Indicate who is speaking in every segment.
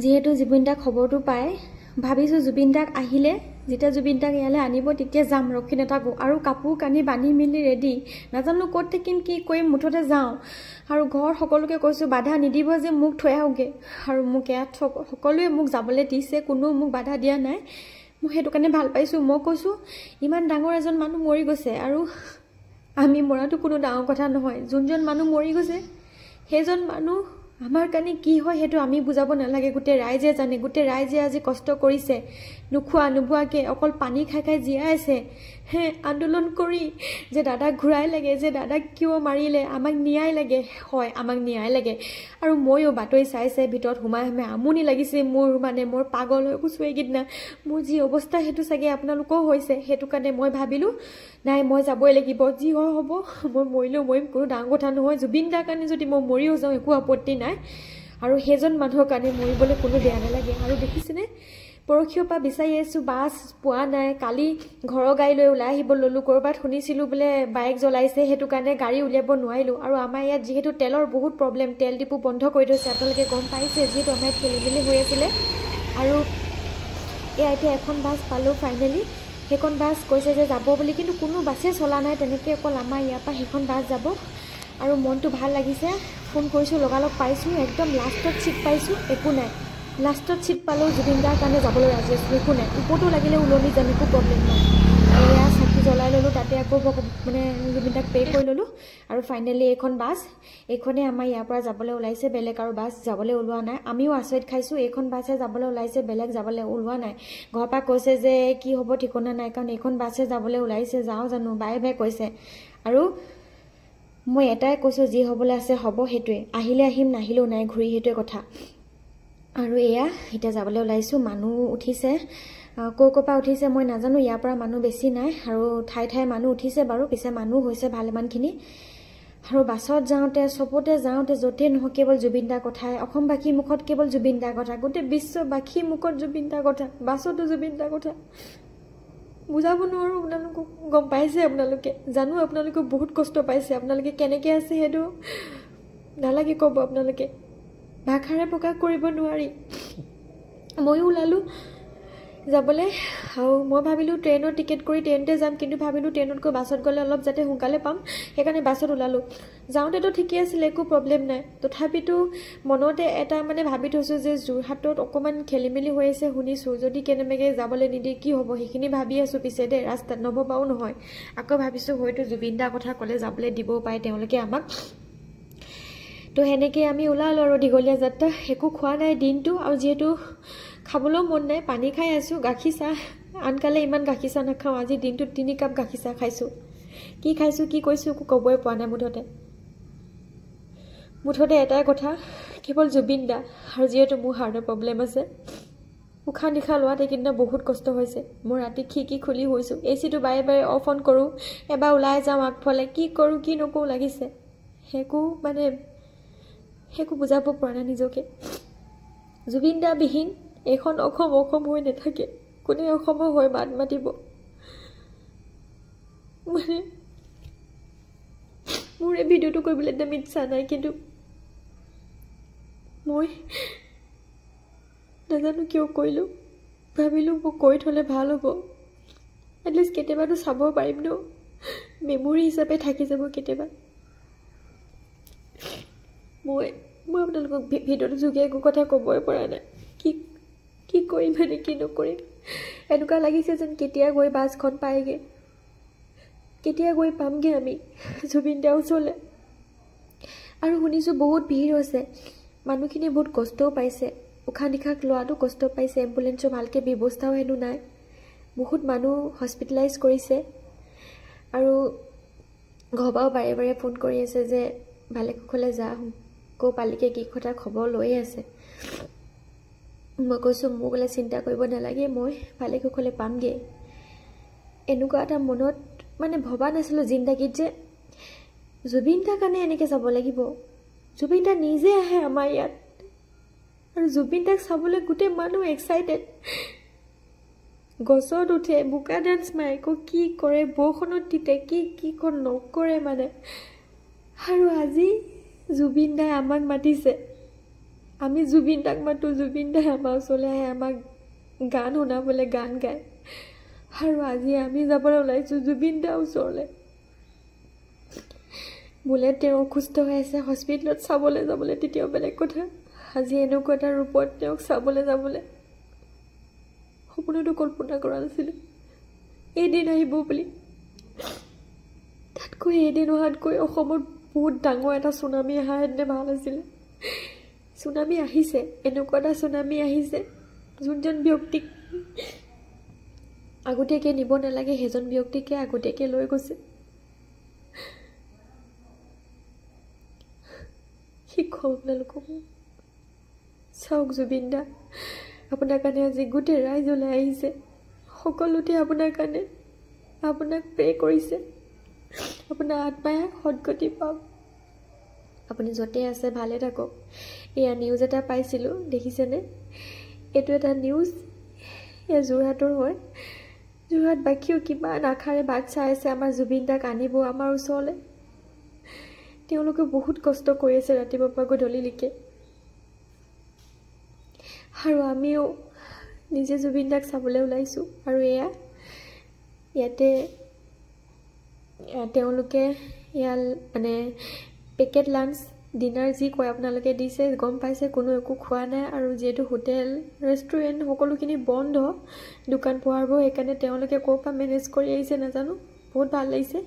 Speaker 1: যিহেতু জুবিন দাক খবৰটো পায় ভাবিছোঁ জুবিন দাক আহিলে যেতিয়া জুবিন দাক ইয়ালৈ আনিব তেতিয়া যাম ৰখি নাথাকোঁ আৰু কাপোৰ কানি বান্ধি মেলি ৰেডি নাজানো ক'ত থাকিম কি কৰিম মুঠতে যাওঁ আৰু ঘৰ সকলোকে কৈছোঁ বাধা নিদিব যে মোক থৈ আহোঁগৈ আৰু মোক ইয়াত সকলোৱে মোক যাবলৈ দিছে কোনো মোক বাধা দিয়া নাই মই সেইটো কাৰণে ভাল পাইছোঁ মই কৈছোঁ ইমান ডাঙৰ এজন মানুহ মৰি গৈছে আৰু আমি মৰাটো কোনো ডাঙৰ কথা নহয় যোনজন মানুহ মৰি গৈছে সেইজন মানুহ আমাৰ কাৰণে কি হয় সেইটো আমি বুজাব নালাগে গোটেই ৰাইজে জানে গোটেই ৰাইজে আজি কষ্ট কৰিছে নোখোৱা নোবোৱাকৈ অকল পানী খাই খাই জীয়াই আছে হে আন্দোলন কৰি যে দাদাক ঘূৰাই লাগে যে দাদাক কিয় মাৰিলে আমাক ন্যায় লাগে হয় আমাক ন্যায় লাগে আৰু ময়ো বাতৰি চাই ভিতৰত সোমাই আমনি লাগিছে মোৰ পাগল হৈ গৈছোঁ এইকেইদিনা মোৰ যি অৱস্থা সেইটো চাগে আপোনালোকেও হৈছে সেইটো কাৰণে মই ভাবিলোঁ নাই মই যাবই লাগিব যি হয় হ'ব মই মৰিলেও মৰিম কোনো ডাঙৰ কথা নহয় জুবিন দাৰ কাৰণে যদি মই মৰিও যাওঁ একো আপত্তি নাই আৰু সেইজন মানুহৰ কাৰণে মৰিবলৈ কোনো বেয়া নালাগে আৰু দেখিছেনে পৰহিৰ পৰা বিচাৰি আছোঁ বাছ পোৱা নাই কালি ঘৰৰ গাড়ী লৈ ওলাই আহিব ল'লোঁ ক'ৰবাত শুনিছিলোঁ বোলে বাইক জ্বলাইছে সেইটো কাৰণে গাড়ী উলিয়াব নোৱাৰিলোঁ আৰু আমাৰ ইয়াত যিহেতু তেলৰ বহুত প্ৰব্লেম তেল ডিপু বন্ধ কৰি থৈছে আপোনালোকে গম পাইছে যিহেতু আমাৰ খেলি মেলি হৈ আছিলে আৰু এয়া এতিয়া এখন বাছ পালোঁ ফাইনেলি সেইখন বাছ কৈছে যে যাব বুলি কিন্তু কোনো বাছে চলা নাই তেনেকৈ অকল আমাৰ ইয়াৰ পৰা সেইখন বাছ যাব আৰু মনটো ভাল লাগিছে ফোন কৰিছোঁ লগালগ পাইছোঁ একদম লাষ্টত ছিট পাইছোঁ একো নাই লাষ্টত ছিট পালেও জুবিন দাৰ কাৰণে যাবলৈ ৰাজি আছোঁ একো নাই ওপৰতো লাগিলে ওলমি যাম একো প্ৰব্লেম নাই আৰু এয়া চাকি জ্বলাই ল'লোঁ তাতে আকৌ মানে জুবিন দাক পে' কৰি ল'লোঁ আৰু ফাইনেলি এইখন বাছ এইখনেই আমাৰ ইয়াৰ পৰা যাবলৈ ওলাইছে বেলেগ আৰু বাছ যাবলৈ ওলোৱা নাই আমিও আচৰিত খাইছোঁ এইখন বাছে যাবলৈ ওলাইছে বেলেগ যাবলৈ ওলোৱা নাই ঘৰৰ পৰা কৈছে যে কি হ'ব ঠিকনা নাই কাৰণ এইখন বাছে যাবলৈ ওলাইছে যাওঁ জানো বাই কৈছে আৰু মই এটাই কৈছোঁ যি হ'বলৈ আছে হ'ব সেইটোৱে আহিলে আহিম নাহিলেও নাই ঘূৰি সেইটোৱে কথা আৰু এয়া এতিয়া যাবলৈ ওলাইছোঁ মানুহ উঠিছে ক'ৰ পৰা উঠিছে মই নাজানো ইয়াৰ পৰা মানুহ বেছি নাই আৰু ঠাই ঠাই মানুহ উঠিছে বাৰু পিছে মানুহ হৈছে ভালেমানখিনি আৰু বাছত যাওঁতে চবতে যাওঁতে য'তেই নহওক কেৱল জুবিন দাৰ কথাই অসমবাসীৰ মুখত কেৱল জুবিন দাৰ কথা গোটেই বিশ্ববাসীৰ মুখত জুবিন দাৰ কথা বাছতো জুবিন দাৰ কথা বুজাব নোৱাৰোঁ আপোনালোকক গম পাইছে আপোনালোকে জানো আপোনালোকে বহুত কষ্ট পাইছে আপোনালোকে কেনেকৈ আছে সেইটো নালাগে ক'ব আপোনালোকে ভাষাৰে প্ৰকাশ কৰিব নোৱাৰি ময়ো ওলালোঁ যাবলৈ আৰু মই ভাবিলোঁ ট্ৰেইনৰ টিকেট কৰি ট্ৰেইনতে যাম কিন্তু ভাবিলোঁ ট্ৰেইনতকৈ বাছত গ'লে অলপ যাতে সোনকালে পাম সেইকাৰণে বাছত ওলালোঁ যাওঁতেতো ঠিকেই আছিলে একো প্ৰব্লেম নাই তথাপিতো মনতে এটা মানে ভাবি থৈছোঁ যে যোৰহাটত অকণমান খেলি মেলি হৈ আছে শুনিছোঁ যদি কেনেবাকৈ যাবলৈ নিদিয়ে কি হ'ব সেইখিনি ভাবি আছোঁ পিছে দেই ৰাস্তাত নভবাও নহয় আকৌ ভাবিছোঁ হয়তো জুবিন দাৰ কথা ক'লে যাবলৈ দিবও পাৰে তেওঁলোকে আমাক তো সেনেকৈ আমি ওলালোঁ আৰু দীঘলীয়া যাত্ৰা একো খোৱা নাই দিনটো আৰু যিহেতু খাবলৈও মন নাই পানী খাই আছোঁ গাখীৰ চাহ আনকালে ইমান গাখীৰ চাহ নাখাওঁ আজি দিনটোত 3 কাপ গাখীৰ চাহ খাইছোঁ কি কৈছোঁ একো ক'বই পৰা নাই মুঠতে এটাই কথা কেৱল জুবিন দা আৰু যিহেতু মোৰ হাৰ্টৰ প্ৰব্লেম আছে উশাহ নিশাহ লোৱাত এইকেইদিনা বহুত কষ্ট হৈছে মই ৰাতি খিৰিকী খুলি শুইছোঁ এচিটো বাৰে বাৰে অফ অন কৰোঁ এবাৰ ওলাই যাওঁ আগফালে কি কৰোঁ কি নকৰোঁ লাগিছে একো বুজাব পৰা নাই নিজকে জুবিন দা বিহীন এইখন অসম হৈ নাথাকে কোনে অসমৰ হৈ মাত মাতিব মানে মোৰ এই ভিডিঅ'টো কৰিবলৈ একদম ইচ্ছা নাই কিন্তু মই নাজানো কিয় কৰিলোঁ ভাবিলোঁ মই কৈ থ'লে ভাল হ'ব এটলিষ্ট কেতিয়াবাতো চাব পাৰিম ন মেমৰি হিচাপে থাকি যাব কেতিয়াবা মই আপোনালোকক ভিডিঅ'টোৰ যোগে একো কথা ক'বই পৰা নাই কি কৰিম মানে কি নকৰিম এনেকুৱা লাগিছে যেন কেতিয়া গৈ বাছখন পায়গৈ কেতিয়া গৈ পামগৈ আমি জুবিন দাৰ ওচৰলৈ আৰু শুনিছোঁ বহুত ভিৰ হৈছে মানুহখিনিয়ে বহুত কষ্টও পাইছে উশাহ নিশাহ লোৱাটো কষ্ট পাইছে এম্বুলেঞ্চৰ ভালকৈ ব্যৱস্থাও হেনো নাই বহুত মানুহ হস্পিটেলাইজ কৰিছে আৰু ঘৰৰ পৰাও বাৰে বাৰে ফোন কৰি আছে যে ভালে কুশলে যা ক'ৰ পালিকে কি কথা খবৰ লৈয়ে আছে মই কৈছোঁ মোক বোলে চিন্তা কৰিব নালাগে মই ভালে কুশলে পামগৈ এনেকুৱা এটা মনত মানে ভবা নাছিলোঁ জিন্দাগীত যে জুবিন দাৰ কাৰণে এনেকৈ যাব লাগিব জুবিন দা নিজে আহে আমাৰ ইয়াত আৰু জুবিন দাক চাবলৈ গোটেই মানুহ এক্সাইটেড গছত উঠে বোকা ডান্স মাৰে আকৌ কি কৰে বৰষুণত তিতে কি নকৰে মানে আৰু আজি জুবিন দাই আমাক মাতিছে আমি জুবিন দাক মাতো, জুবিন দাই আমাৰ ওচৰলৈ আহে, আমাক গান শুনাবলৈ গান গায়। আৰু আজি আমি যাবলৈ ওলাইছোঁ জুবিন দাৰ ওচৰলৈ। বোলে তেওঁ অসুস্থ হৈ আছে, হস্পিটেলত চাবলৈ যাবলৈ, তেতিয়াও বেলেগ কথা। আজি এনেকুৱা এটা ৰূপত তেওঁক চাবলৈ যাবলৈ সপোনতো কল্পনা কৰা নাছিলোঁ এদিন আহিব বুলি। তাতকৈ এদিন অহাতকৈ অসমত বহুত ডাঙৰ এটা চুনামি অহা হেতেনে ভাল আছিলে। চুনামি আহিছে, এনেকুৱা এটা চুনামি আহিছে যোনজন ব্যক্তিক আগতীয়াকৈ নিব নালাগে সেইজন ব্যক্তিকে আগতীয়াকৈ লৈ গৈছে। কি কওঁ আপোনালোকক, চাওক জুবিন দা, আপোনাৰ কাৰণে আজি গোটেই ৰাইজ ওলাই আহিছে, সকলোতে আপোনাৰ কাৰণে আপোনাক প্ৰে কৰিছে। আপোনাৰ আত্মাই সদগতি পাওক, আপুনি য'তে আছে ভালে থাকক। এয়া নিউজ এটা পাইছিলোঁ, দেখিছেনে? এইটো এটা নিউজ, এয়া যোৰহাটৰ হয়। যোৰহাটবাসীও কিমান আশাৰে বাট চাই আছে আমাৰ জুবিন দাক আনিব আমাৰ ওচৰলৈ। তেওঁলোকে বহুত কষ্ট কৰি আছে ৰাতিপুৱাৰ পৰা গধূলিলৈকে। আৰু আমিও নিজে জুবিন দাক চাবলৈ ওলাইছোঁ। আৰু ইয়াতে তেওঁলোকে মানে পেকেট লাঞ্চ ডিনাৰ যি কয় আপোনালোকে দিছে, গম পাইছে কোনো একো খোৱা নাই। আৰু যিহেতু হোটেল ৰেষ্টুৰেণ্ট সকলোখিনি বন্ধ, দোকান পোহাৰবোৰ, সেইকাৰণে তেওঁলোকে ক'ৰ পৰা মেনেজ কৰি আহিছে নাজানো। বহুত ভাল লাগিছে।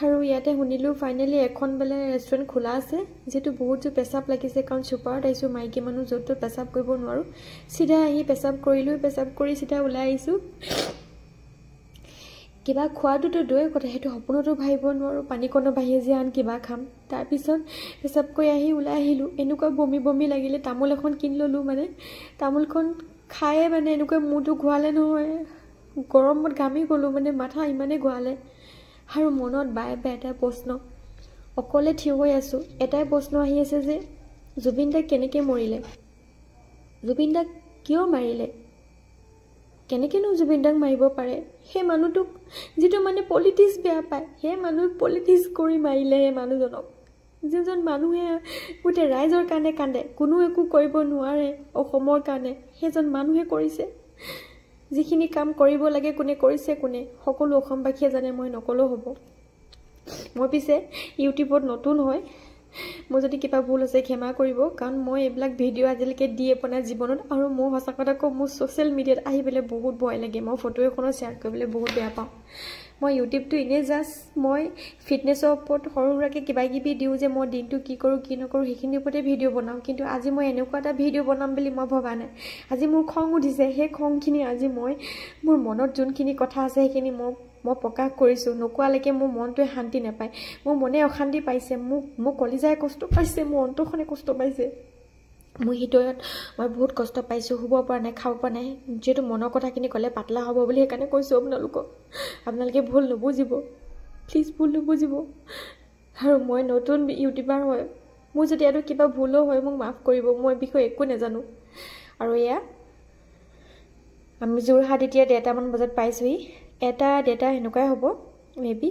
Speaker 1: আৰু ইয়াতে শুনিলোঁ ফাইনেলি এখন বোলে ৰেষ্টুৰেণ্ট খোলা আছে, যিহেতু বহুত জোৰ পেচাব লাগিছে, কাৰণ ছুপাৰত আহিছোঁ, মাইকী মানুহ য'ত ত'ত পেচাব কৰিব নোৱাৰোঁ। চিধা আহি পেচাব কৰিলোঁ, পেচাব কৰি চিধা ওলাই আহিছোঁ। কিবা খোৱাটোতো দূৰৰে কথা, সেইটো সপোনতো ভাবিব নোৱাৰোঁ, পানীকণো বাঢ়ি যে আন কিবা খাম। তাৰপিছত পেচাব কৰি আহি ওলাই আহিলোঁ। এনেকুৱা বমি বমি লাগিলে, তামোল এখন কিনি ল'লোঁ। মানে তামোলখন খায়ে মানে এনেকুৱা মূৰটো ঘূৰালে নহয়, গৰমত ঘামি গ'লোঁ, মানে মাথা ইমানেই ঘূৰালে। আৰু মনত বাৰে বাৰে এটাই প্ৰশ্ন, অকলে থিয় হৈ আছোঁ, এটাই প্ৰশ্ন আহি আছে যে জুবিন দাক কেনেকৈ মৰিলে, জুবিন দাক কিয় মাৰিলে, কেনেকৈনো জুবিন দাক মাৰিব পাৰে? সেই মানুহটোক যিটো মানে পলিটিক্স বেয়া পায়, সেই মানুহ পলিটিক্স কৰি মাৰিলে সেই মানুহজনক। যিজন মানুহে গোটেই ৰাইজৰ কাৰণে কান্দে, কোনো একো কৰিব নোৱাৰে অসমৰ কাৰণে, সেইজন মানুহে কৰিছে। যিখিনি কাম কৰিব লাগে কোনে কৰিছে, কোনে, সকলো অসমবাসীয়ে জানে, মই নকলেও হ'ব। মই পিছে ইউটিউবত নতুন হয়, মোৰ যদি কিবা ভুল হৈছে ক্ষমা কৰিব, কাৰণ মই এইবিলাক ভিডিঅ' আজিলৈকে দিয়ে পোৱা নাই জীৱনত। আৰু মোৰ সঁচা কথা কওঁ, মোৰ ছ'চিয়েল মিডিয়াত আহিবলৈ বহুত ভয় লাগে, মই ফটো এখনো শ্বেয়াৰ কৰিবলৈ বহুত বেয়া পাওঁ। মই ইউটিউবটো এনেই জাষ্ট মই ফিটনেছৰ ওপৰত সৰু সুৰাকৈ কিবা কিবি দিওঁ যে মই দিনটো কি কৰোঁ কি নকৰোঁ সেইখিনিৰ ওপৰতে ভিডিঅ' বনাওঁ। কিন্তু আজি মই এনেকুৱা এটা ভিডিঅ' বনাম বুলি মই ভবা নাই। আজি মোৰ খং উঠিছে, সেই খংখিনি আজি মই মোৰ মনত যোনখিনি কথা আছে সেইখিনি মই প্ৰকাশ কৰিছোঁ। নোকোৱালৈকে মোৰ মনটোৱে শান্তি নাপায়, মোৰ মনে অশান্তি পাইছে, মোৰ কলিজাই কষ্ট পাইছে, মোৰ অন্তৰখনে কষ্ট পাইছে, মোৰ হৃদয়ত মই বহুত কষ্ট পাইছোঁ, শুব পৰা নাই, খাব পৰা নাই। যিহেতু মনৰ কথাখিনি ক'লে পাতলা হ'ব বুলি সেইকাৰণে কৈছোঁ আপোনালোকক, আপোনালোকে ভুল নুবুজিব, প্লিজ ভুল নুবুজিব। আৰু মই নতুন ইউটিউবাৰ হয়, মোৰ যদি এইটো কিবা ভুলো হয় মোক মাফ কৰিব, মই এই বিষয়ে একো নাজানো। আৰু আমি যোৰহাট এতিয়া 1:00মান বজাত পাইছোঁহি, 1:00 সেনেকুৱাই হ'ব মেবি।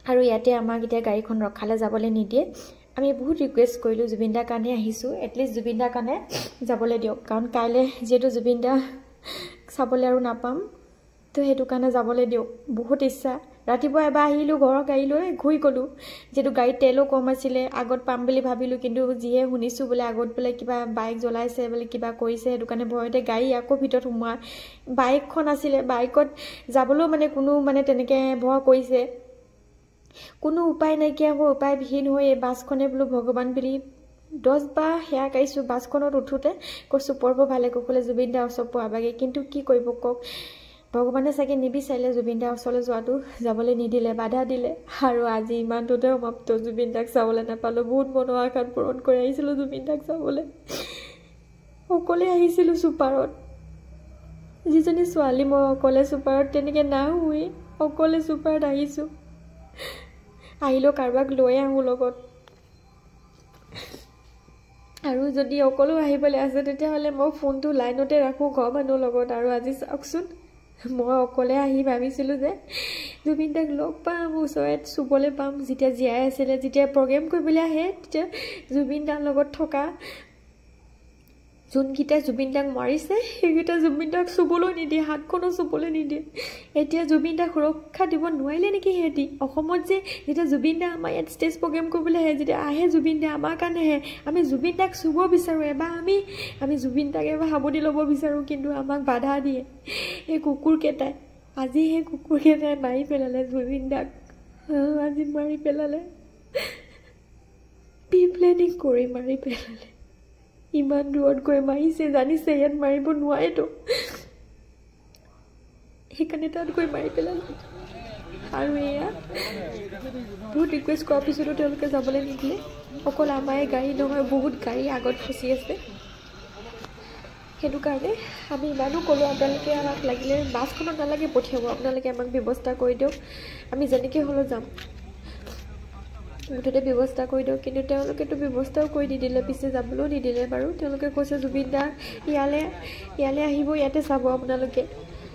Speaker 1: আৰু ইয়াতে আমাক এতিয়া গাড়ীখন ৰখালে যাবলৈ নিদিয়ে। আমি বহুত ৰিকুৱেষ্ট কৰিলোঁ, জুবিন দাৰ কাৰণে আহিছোঁ, এটলিষ্ট জুবিন দাৰ কাৰণে যাবলৈ দিয়ক, কাৰণ কাইলৈ যিহেতু জুবিন দা চাবলৈ আৰু নাপাম, তো সেইটো কাৰণে যাবলৈ দিয়ক, বহুত ইচ্ছা। ৰাতিপুৱা এবাৰ আহিলোঁ, ঘৰৰ গাড়ী লৈ ঘূৰি গ'লোঁ, যিহেতু গাড়ীত তেলো কম আছিলে, আগত পাম বুলি ভাবিলোঁ, কিন্তু যিহে শুনিছোঁ বোলে আগত বোলে কিবা বাইক জ্বলাইছে বোলে, কিবা কৰিছে, সেইটো কাৰণে ভয়তে গাড়ী আকৌ ভিতৰত সোমোৱা। বাইকখন আছিলে, বাইকত যাবলৈও মানে কোনো মানে তেনেকৈ ভয় কৰিছে, কোনো উপায় নাইকিয়া হৈ উপায়বিহীন হৈ এই বাছখনে বোলো ভগৱান বুলি 10 বাৰ সেয়া গাইছোঁ। বাছখনত উঠোঁতে কৈছোঁ পৰ্ব ভালে কুশলে জুবিন দাৰ ওচৰ পোৱাবাগে, কিন্তু কি কৰিব কওক, ভগৱানে চাগে নিবিচাৰিলে জুবিন দাৰ ওচৰলৈ যোৱাটো, যাবলৈ নিদিলে, বাধা দিলে। আৰু আজি ইমানটোতে সমাপ্ত, জুবিন দাক চাবলৈ নাপালোঁ। বহুত মনৰ আশাত পূৰণ কৰি আহিছিলোঁ জুবিন দাক চাবলৈ, অকলে আহিছিলোঁ ছুপাৰত, যিজনী ছোৱালী মই অকলে ছুপাৰত তেনেকৈ নাহোঁৱেই, অকলে ছুপাৰত আহিছোঁ। আহিলেও কাৰোবাক লৈ আহোঁ লগত, আৰু যদি অকলেও আহিবলৈ আছে তেতিয়াহ'লে মই ফোনটো লাইনতে ৰাখোঁ ঘৰৰ মানুহৰ লগত। আৰু আজি চাওকচোন, মই অকলে আহি ভাবিছিলোঁ যে জুবিন দাক লগ পাম, ওচৰত চুবলৈ পাম, যেতিয়া জীয়াই আছিলে, যেতিয়া প্ৰগ্ৰেম কৰিবলৈ আহে তেতিয়া জুবিন দাৰ লগত থকা যোনকেইটাই জুবিন দাক মাৰিছে সেইকেইটা জুবিন দাক চুবলৈ নিদিয়ে, হাতখনো চুবলৈ নিদিয়ে। এতিয়া জুবিন দাক সুৰক্ষা দিব নোৱাৰিলে নেকি সিহঁতি? অসমত যে যেতিয়া জুবিন দা আমাৰ ইয়াত ষ্টেজ প্ৰগ্ৰেম কৰিবলৈ আহে, যেতিয়া আহে জুবিন দা আমাৰ কাৰণে আহে, আমি জুবিন দাক চুব বিচাৰোঁ, এবাৰ আমি জুবিন দাক এবাৰ সাৱটি ল'ব বিচাৰোঁ, কিন্তু আমাক বাধা দিয়ে সেই কুকুৰকেইটাই। আজি সেই কুকুৰকেইটাই মাৰি পেলালে জুবিন দাক, আজি মাৰি পেলালে, প্ৰি প্লেনিং কৰি মাৰি পেলালে। ইমান দূৰত গৈ মাৰিছে, জানিছে ইয়াত মাৰিব নোৱাৰেতো, সেইকাৰণে তাত গৈ মাৰি পেলালে। আৰু এয়া বহুত ৰিকুৱেষ্ট কৰাৰ পিছতো তেওঁলোকে যাবলৈ নিদিলে। অকল আমাৰ গাড়ী নহয়, বহুত গাড়ী আগত ফচি আছে। সেইটো কাৰণে আমি ইমানো ক'লোঁ, আপোনালোকে আমাক লাগিলে বাছখনত নালাগে পঠিয়াব, আপোনালোকে আমাক ব্যৱস্থা কৰি দিয়ক, আমি যেনেকৈ হ'লেও যাম, মুঠতে ব্যৱস্থা কৰি দিয়ক। কিন্তু তেওঁলোকেতো ব্যৱস্থাও কৰি নিদিলে, পিছে যাবলৈও নিদিলে বাৰু। তেওঁলোকে কৈছে জুবিন দা ইয়ালৈ আহিব, ইয়াতে চাব আপোনালোকে,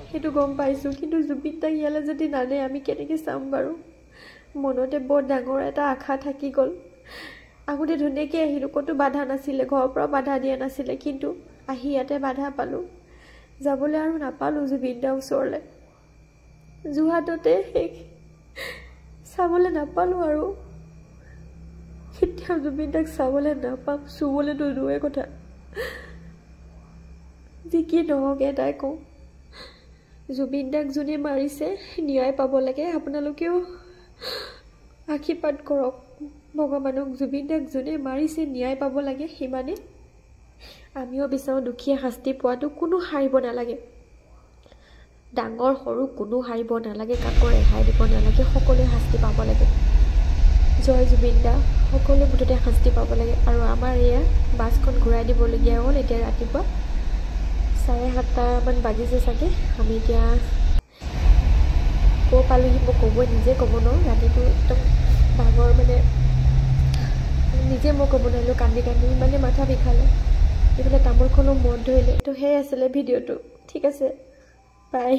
Speaker 1: সেইটো গম পাইছোঁ, কিন্তু জুবিন দাক ইয়ালৈ যদি নানে আমি কেনেকৈ চাম বাৰু? মনতে বৰ ডাঙৰ এটা আশা থাকি গ'ল। আহোঁতে ধুনীয়াকৈ আহিলোঁ, ক'তো বাধা নাছিলে, ঘৰৰ পৰা বাধা দিয়া নাছিলে, কিন্তু আহি ইয়াতে বাধা পালোঁ। যাবলৈ আৰু নাপালোঁ জুবিন দাৰ ওচৰলৈ, যোৰহাটতে সেই চাবলৈ নাপালোঁ আৰু কেতিয়াও জুবিন দাক চাবলৈ নাপাম, চুবলৈতো দূৰৰে কথা। যি কি নহওক এটাই কওঁ, জুবিন দাক যোনে মাৰিছে ন্যায় পাব লাগে। আপোনালোকেও আশীৰ্বাদ কৰক ভগৱানক, জুবিন দাক যোনে মাৰিছে ন্যায় পাব লাগে, সিমানে। আমিও বিচাৰোঁ দুখীয়া শাস্তি পোৱাটো, কোনো হাৰিব নালাগে, ডাঙৰ সৰু কোনো হাৰিব নালাগে, কাকো ৰেহাই দিব নালাগে, সকলোৱে শাস্তি পাব লাগে। জয় জুবিন দা, সকলোৱে মুঠতে শাস্তি পাব লাগে। আৰু আমাৰ এয়া বাছখন ঘূৰাই দিবলগীয়া হ'ল, এতিয়া ৰাতিপুৱা 7:30মান বাজিছে চাগে। আমি এতিয়া ক'ৰ পালোঁহি মই ক'বই, নিজে ক'ব নোৱাৰোঁ, ৰাতিটো একদম ভাগৰ, মানে নিজে মই ক'ব নোৱাৰিলোঁ, কান্দি কান্দি মানে মাথা বিষালে, এইফালে তামোলখনো মূৰত ধৰিলে। তো সেয়াই আছিলে ভিডিঅ'টো, ঠিক আছে, বাই।